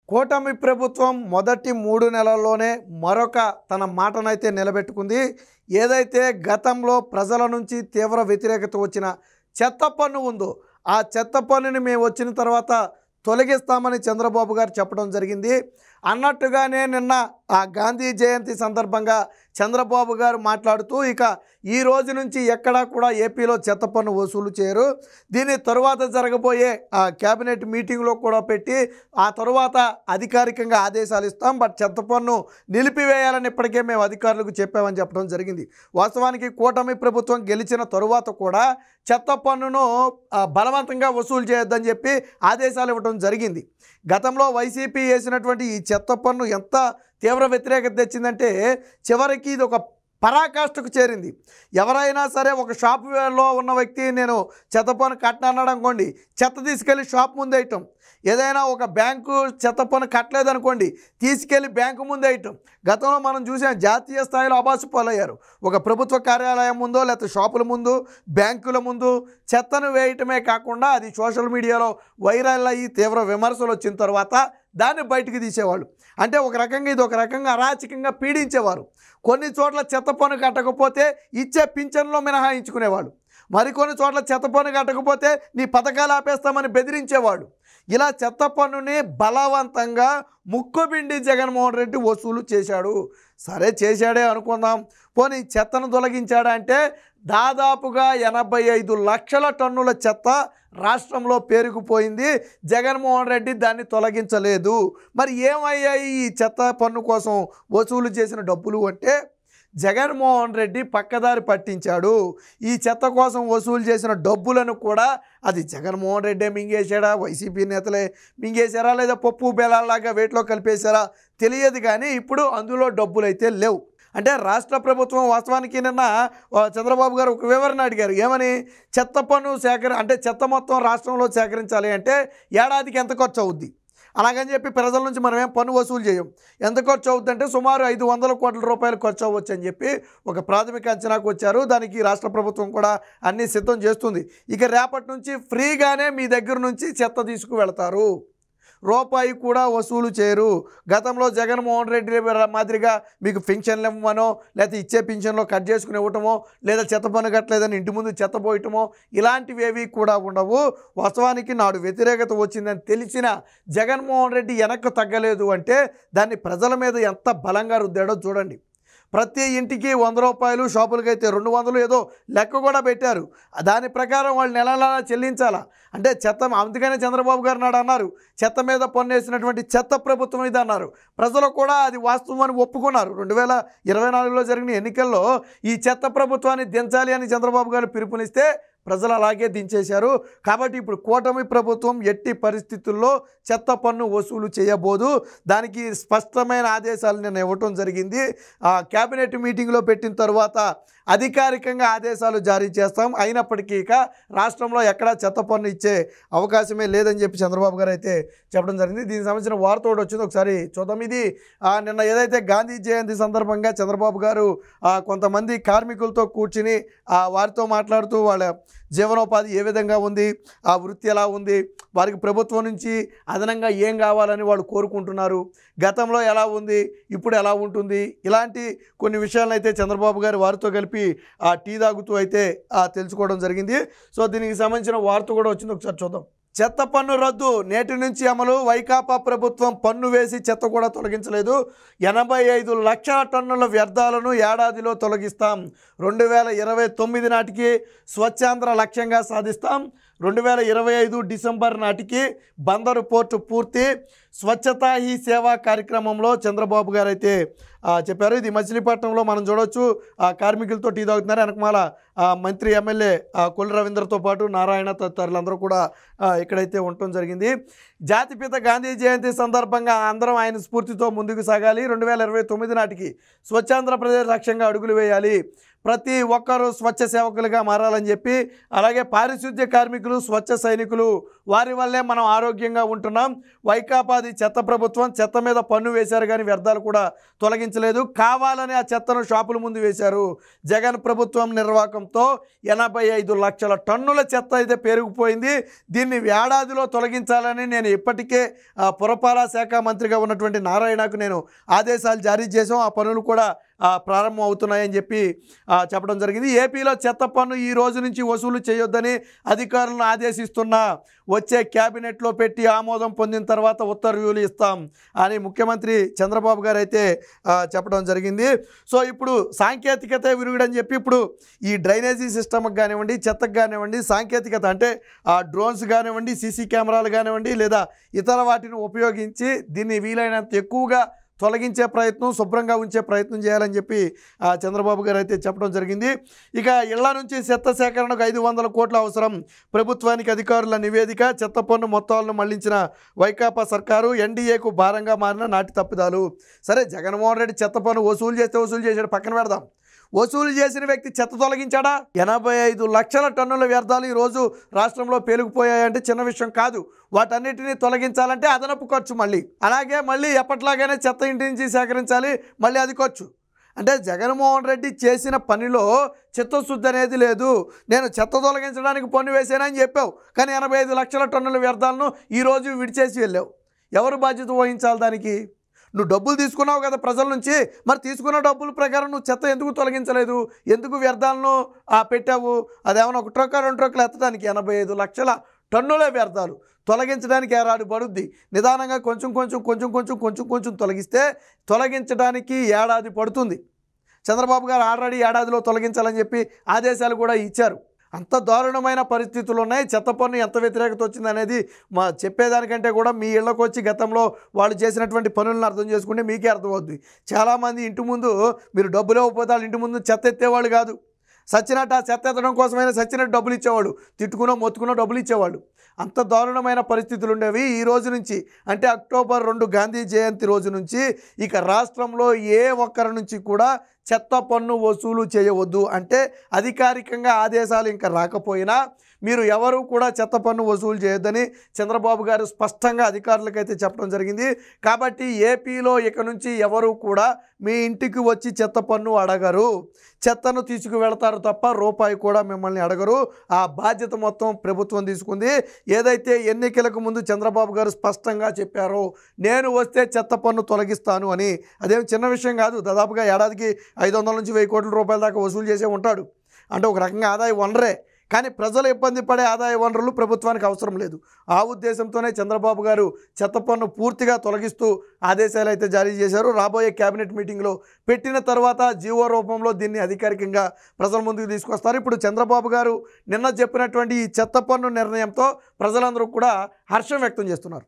కూటమి ప్రభుత్వం మొదటి 3 నెలల్లోనే మరొక తన మాటనైతే నిలబెట్టుకుంది. ఏదైతే గతంలో ప్రజల నుంచి తీవ్ర వ్యతిరేకత వచ్చిన చెత్త పన్ను ఉందో, ఆ చెత్త పన్నుని మేము వచ్చిన తర్వాత తొలగిస్తామని చంద్రబాబు గారు చెప్పడం జరిగింది. అన్నట్టుగానే నిన్న ఆ గాంధీ జయంతి సందర్భంగా చంద్రబాబు గారు మాట్లాడుతూ ఇక ఈ రోజు నుంచి ఎక్కడా కూడా ఏపీలో చెత్త పన్ను వసూలు చేయరు, దీని తరువాత జరగబోయే ఆ క్యాబినెట్ మీటింగ్లో కూడా పెట్టి ఆ తరువాత అధికారికంగా ఆదేశాలు ఇస్తాం, బట్ చెత్త పన్ను నిలిపివేయాలని ఇప్పటికే మేము అధికారులకు చెప్పామని చెప్పడం జరిగింది. వాస్తవానికి కూటమి ప్రభుత్వం గెలిచిన తరువాత కూడా చెత్త పన్నును బలవంతంగా వసూలు చేయొద్దని చెప్పి ఆదేశాలు ఇవ్వడం జరిగింది. గతంలో వైసీపీ వేసినటువంటి ఈ చెత్త పన్ను ఎంత తీవ్ర వ్యతిరేకత తెచ్చిందంటే చివరికి ఇది ఒక పరాకాష్ఠకు చేరింది. ఎవరైనా సరే ఒక షాపులో ఉన్న వ్యక్తి నేను చెత్త పన్ను కట్టనన్నాడు అనుకోండి, చెత్త తీసుకెళ్ళి షాప్ ముందు వేయటం. ఏదైనా ఒక బ్యాంకు చెత్త పన్ను కట్టలేదనుకోండి, తీసుకెళ్ళి బ్యాంకు ముందు వేయటం. గతంలో మనం చూసాం, జాతీయ స్థాయిలో అబాసు పాలయ్యారు. ఒక ప్రభుత్వ కార్యాలయం ముందో లేకపోతే షాపుల ముందు, బ్యాంకుల ముందు చెత్తను వేయటమే కాకుండా అది సోషల్ మీడియాలో వైరల్ అయ్యి తీవ్ర విమర్శలు వచ్చిన తర్వాత దాన్ని బయటికి తీసేవాళ్ళు. అంటే ఒక రకంగా ఇది ఒక రకంగా అరాచకంగా పీడించేవారు. కొన్ని చోట్ల చెత్త పన్ను కట్టకపోతే ఇచ్చే పింఛన్లో మినహాయించుకునేవాళ్ళు. మరికొన్ని చోట్ల చెత్త పన్ను కట్టకపోతే నీ పథకాలు ఆపేస్తామని బెదిరించేవాడు. ఇలా చెత్త పన్నుని బలవంతంగా ముక్కుబిండి జగన్మోహన్ రెడ్డి వసూలు చేశాడు. సరే చేశాడే అనుకుందాం, పోనీ చెత్తను తొలగించాడా అంటే దాదాపుగా 85 లక్షల టన్నుల చెత్త రాష్ట్రంలో పేరుకుపోయింది. జగన్మోహన్ రెడ్డి దాన్ని తొలగించలేదు. మరి ఏమయ్యాయి ఈ చెత్త పన్ను కోసం వసూలు చేసిన డబ్బులు అంటే జగన్మోహన్ రెడ్డి పక్కదారి పట్టించాడు. ఈ చెత్త కోసం వసూలు చేసిన డబ్బులను కూడా అది జగన్మోహన్ రెడ్డే మింగేశాడా, వైసీపీ నేతలే మింగేశారా, లేదా పప్పు బెల్లాలాగా వేటిలో కలిపేశారా తెలియదు. కానీ ఇప్పుడు అందులో డబ్బులు అయితే లేవు. అంటే రాష్ట్ర ప్రభుత్వం వాస్తవానికి నిన్న చంద్రబాబు గారు ఒక వివరణ అడిగారు. ఏమని? చెత్త పన్ను అంటే చెత్త మొత్తం రాష్ట్రంలో సేకరించాలి అంటే ఏడాదికి ఎంత ఖర్చు అవుద్ది, అలాగని చెప్పి ప్రజల నుంచి మనం ఏం పన్ను వసూలు చేయం. ఎంత ఖర్చు అవుద్ది అంటే సుమారు 500 కోట్ల రూపాయలు ఖర్చు అవ్వచ్చు అని చెప్పి ఒక ప్రాథమిక అంచనాకు వచ్చారు. దానికి రాష్ట్ర ప్రభుత్వం కూడా అన్నీ సిద్ధం చేస్తుంది. ఇక రేపటి నుంచి ఫ్రీగానే మీ దగ్గర నుంచి చెత్త తీసుకువెళతారు, రూపాయి కూడా వసూలు చేయరు. గతంలో జగన్మోహన్ రెడ్డి మాదిరిగా మీకు పింఛన్లు ఇవ్వమనో లేకపోతే ఇచ్చే పింఛన్లో కట్ చేసుకుని ఇవ్వటమో లేదా చెత్త పన్ను కట్టలేదని ఇంటి ముందు చెత్త పోయటమో ఇలాంటివి ఏవి కూడా ఉండవు. వాస్తవానికి నాడు వ్యతిరేకత వచ్చిందని తెలిసిన జగన్మోహన్ రెడ్డి వెనక్కు తగ్గలేదు అంటే దాన్ని ప్రజల మీద ఎంత బలంగా రుద్దాడో చూడండి. ప్రతి ఇంటికి 100 రూపాయలు, షాపులకైతే 200 ఏదో లెక్క కూడా పెట్టారు. దాని ప్రకారం వాళ్ళు నెల చెల్లించాలా. అంటే చెత్త, అందుకనే చంద్రబాబు గారు నాడు అన్నారు చెత్త మీద పన్ను వేసినటువంటి చెత్త ప్రభుత్వం ఇది అన్నారు. ప్రజలు కూడా అది వాస్తవం అని ఒప్పుకున్నారు. 2024లో జరిగిన ఎన్నికల్లో ఈ చెత్త ప్రభుత్వాన్ని దించాలి అని చంద్రబాబు గారు పిలుపునిస్తే ప్రజలు అలాగే దించేశారు. కాబట్టి ఇప్పుడు కూటమి ప్రభుత్వం ఎట్టి పరిస్థితుల్లో చెత్త పన్ను వసూలు చేయబోదు. దానికి స్పష్టమైన ఆదేశాలు నేను ఇవ్వటం జరిగింది. క్యాబినెట్ మీటింగ్లో పెట్టిన తర్వాత అధికారికంగా ఆదేశాలు జారీ చేస్తాం. అయినప్పటికీ ఇక రాష్ట్రంలో ఎక్కడా చెత్త పన్ను ఇచ్చే అవకాశమే లేదని చెప్పి చంద్రబాబు గారు అయితే చెప్పడం జరిగింది. దీనికి సంబంధించిన వార్త ఒకటి వచ్చింది, ఒకసారి చూద్దాం. ఇది నిన్న ఏదైతే గాంధీ జయంతి సందర్భంగా చంద్రబాబు గారు కొంతమంది కార్మికులతో కూర్చుని వారితో మాట్లాడుతూ వాళ్ళ జీవనోపాధి ఏ విధంగా ఉంది, ఆ వృత్తి ఎలా ఉంది, వారికి ప్రభుత్వం నుంచి అదనంగా ఏం కావాలని వాళ్ళు కోరుకుంటున్నారు, గతంలో ఎలా ఉంది, ఇప్పుడు ఎలా ఉంటుంది, ఇలాంటి కొన్ని విషయాలను అయితే చంద్రబాబు గారు వారితో కలిపి టీ తాగుతూ అయితే తెలుసుకోవడం జరిగింది. సో దీనికి సంబంధించిన వార్త కూడా వచ్చింది, ఒకసారి చూద్దాం. చెత్త పన్ను రద్దు నేటి నుంచి అమలు. వైకాపా ప్రభుత్వం పన్ను వేసి చెత్త కూడా తొలగించలేదు. 85 లక్షల టన్నుల వ్యర్థాలను ఏడాదిలో తొలగిస్తాం. 2029 నాటికి స్వచ్ఛాంధ్ర లక్ష్యంగా సాధిస్తాం. 2025 డిసెంబర్ నాటికి బందరు పోర్టు పూర్తి. స్వచ్ఛతా హీ సేవా కార్యక్రమంలో చంద్రబాబు గారు అయితే చెప్పారు. ఇది మచిలీపట్నంలో మనం చూడవచ్చు. కార్మికులతో టీ తాగుతున్నారు. వెనకమాల మంత్రి ఎమ్మెల్యే కొల్లు రవీంద్రతో పాటు నారాయణ తదితరులందరూ కూడా ఇక్కడైతే ఉండటం జరిగింది. జాతిపిత గాంధీ జయంతి సందర్భంగా అందరం ఆయన స్ఫూర్తితో ముందుకు సాగాలి. 2029 నాటికి స్వచ్ఛాంధ్రప్రదేశ్ లక్ష్యంగా అడుగులు వేయాలి. ప్రతి ఒక్కరూ స్వచ్ఛ సేవకులుగా మారాలని చెప్పి, అలాగే పారిశుద్ధ్య కార్మికులు స్వచ్ఛ సైనికులు, వారి వల్లే మనం ఆరోగ్యంగా ఉంటున్నాం. వైకాపాది చెత్త ప్రభుత్వం చెత్త మీద పన్ను వేశారు కానీ వ్యర్థాలు కూడా తొలగించలేదు. తొలగించలేదు, కావాలని ఆ చెత్తను షాపుల ముందు వేశారు. జగన్ ప్రభుత్వం నిర్వాహకంతో 85 లక్షల టన్నుల చెత్త అయితే పెరిగిపోయింది. దీన్ని ఏడాదిలో తొలగించాలని నేను ఇప్పటికే పురపాలక శాఖ మంత్రిగా ఉన్నటువంటి నారాయణకు నేను ఆదేశాలు జారీ చేసాం. ఆ పనులు కూడా ప్రారంభం అవుతున్నాయని చెప్పి చెప్పడం జరిగింది. ఏపీలో చెత్త పన్ను ఈ రోజు నుంచి వసూలు చేయొద్దని అధికారులను ఆదేశిస్తున్నా, వచ్చే క్యాబినెట్లో పెట్టి ఆమోదం పొందిన తర్వాత ఉత్తర్వులు ఇస్తాం అని ముఖ్యమంత్రి చంద్రబాబు గారు అయితే చెప్పడం జరిగింది. సో ఇప్పుడు సాంకేతికత విరుగుడని చెప్పి ఇప్పుడు ఈ డ్రైనేజీ సిస్టమ్కి కానివ్వండి, చెత్తకు కానివ్వండి, సాంకేతికత అంటే డ్రోన్స్ కానివ్వండి, సీసీ కెమెరాలు కానివ్వండి, లేదా ఇతర వాటిని ఉపయోగించి దీన్ని వీలైనంత ఎక్కువగా తొలగించే ప్రయత్నం, శుభ్రంగా ఉంచే ప్రయత్నం చేయాలని చెప్పి చంద్రబాబు గారు అయితే చెప్పడం జరిగింది. ఇక ఇళ్ల నుంచి చెత్త సేకరణకు 500 కోట్ల అవసరం, ప్రభుత్వానికి అధికారుల నివేదిక. చెత్త పన్ను మొత్తాలను మళ్లించిన వైకాపా సర్కారు, ఎన్డీఏకు భారంగా మారిన నాటి తప్పిదాలు. సరే, జగన్మోహన్ రెడ్డి చెత్త పన్ను వసూలు చేశాడు, పక్కన పెడదాం. వసూలు చేసిన వ్యక్తి చెత్త తొలగించాడా? 85 లక్షల టన్నుల వ్యర్థాలు ఈరోజు రాష్ట్రంలో పేరుకుపోయాయంటే చిన్న విషయం కాదు. వాటన్నిటిని తొలగించాలంటే అదనపు ఖర్చు, మళ్ళీ ఎప్పట్లాగానే చెత్త ఇంటి నుంచి సేకరించాలి, మళ్ళీ అది ఖర్చు. అంటే జగన్మోహన్ రెడ్డి చేసిన పనిలో చిత్తశుద్ధి అనేది లేదు. నేను చెత్త తొలగించడానికి పన్ను వేసానని చెప్పావు, కానీ 85 లక్షల టన్నుల వ్యర్థాలను ఈరోజు విడిచేసి వెళ్ళావు. ఎవరు బాధ్యత వహించాలి దానికి? నువ్వు డబ్బులు తీసుకున్నావు కదా ప్రజల నుంచి, మరి తీసుకున్న డబ్బుల ప్రకారం నువ్వు చెత్త ఎందుకు తొలగించలేదు? ఎందుకు వ్యర్థాలను పెట్టావు? అదేమన్నా 1 ట్రక్ 2 ట్రక్కులు ఎత్తడానికి 85 లక్షల టన్నుల వ్యర్థాలు తొలగించడానికి ఏడాది పడుద్ది. నిదానంగా కొంచెం తొలగిస్తే తొలగించడానికి ఏడాది పడుతుంది. చంద్రబాబు గారు ఆల్రెడీ ఏడాదిలో తొలగించాలని చెప్పి ఆదేశాలు కూడా ఇచ్చారు. అంత దారుణమైన పరిస్థితులు ఉన్నాయి. చెత్త పన్ను ఎంత వ్యతిరేకత వచ్చింది అనేది చెప్పేదానికంటే కూడా మీ ఇళ్లకు వచ్చి గతంలో వాళ్ళు చేసినటువంటి పనులను అర్థం చేసుకుంటే మీకే అర్థమవుద్ది. చాలామంది ఇంటి ముందు మీరు డబ్బులు ఇవ్వకపోతే వాళ్ళ ఇంటి ముందు చెత్త ఎత్తేవాళ్ళు కాదు. సచ్చినట్టు ఆ చెత్త ఎత్తడం కోసమైనా సచ్చినట్టు డబ్బులు ఇచ్చేవాడు, మొత్తుకునో డబ్బులు ఇచ్చేవాళ్ళు. అంత దారుణమైన పరిస్థితులు ఉండేవి. ఈ రోజు నుంచి అంటే అక్టోబర్ 2 గాంధీ జయంతి రోజు నుంచి ఇక రాష్ట్రంలో ఏ ఒక్కరి నుంచి కూడా చెత్త పన్ను వసూలు చేయవద్దు. అంటే అధికారికంగా ఆదేశాలు ఇంకా రాకపోయినా మీరు ఎవరు కూడా చెత్త పన్ను వసూలు చేయొద్దని చంద్రబాబు గారు స్పష్టంగా అధికారులకైతే చెప్పడం జరిగింది. కాబట్టి ఏపీలో ఇక నుంచి ఎవరు కూడా మీ ఇంటికి వచ్చి చెత్త పన్ను అడగరు. చెత్తను తీసుకువెళతారు తప్ప రూపాయి కూడా మిమ్మల్ని అడగరు. ఆ బాధ్యత మొత్తం ప్రభుత్వం తీసుకుంది. ఏదైతే ఎన్నికలకు ముందు చంద్రబాబు గారు స్పష్టంగా చెప్పారో, నేను వస్తే చెత్త పన్ను తొలగిస్తాను అని, అదేం చిన్న విషయం కాదు. దాదాపుగా ఏడాదికి 500 నుంచి 1000 కోట్ల రూపాయల దాకా వసూలు చేసే ఉంటాడు. అంటే ఒక రకంగా ఆదాయ వనరే. కానీ ప్రజలు ఇబ్బంది పడే ఆదాయ వనరులు ప్రభుత్వానికి అవసరం లేదు. ఆ ఉద్దేశంతోనే చంద్రబాబు గారు చెత్త పన్ను పూర్తిగా తొలగిస్తూ ఆదేశాలు అయితే జారీ చేశారు. రాబోయే కేబినెట్ మీటింగ్లో పెట్టిన తర్వాత జీవో రూపంలో దీన్ని అధికారికంగా ప్రజల ముందుకు తీసుకొస్తారు. ఇప్పుడు చంద్రబాబు గారు నిన్న చెప్పినటువంటి ఈ చెత్త పన్ను నిర్ణయంతో ప్రజలందరూ కూడా హర్షం వ్యక్తం చేస్తున్నారు.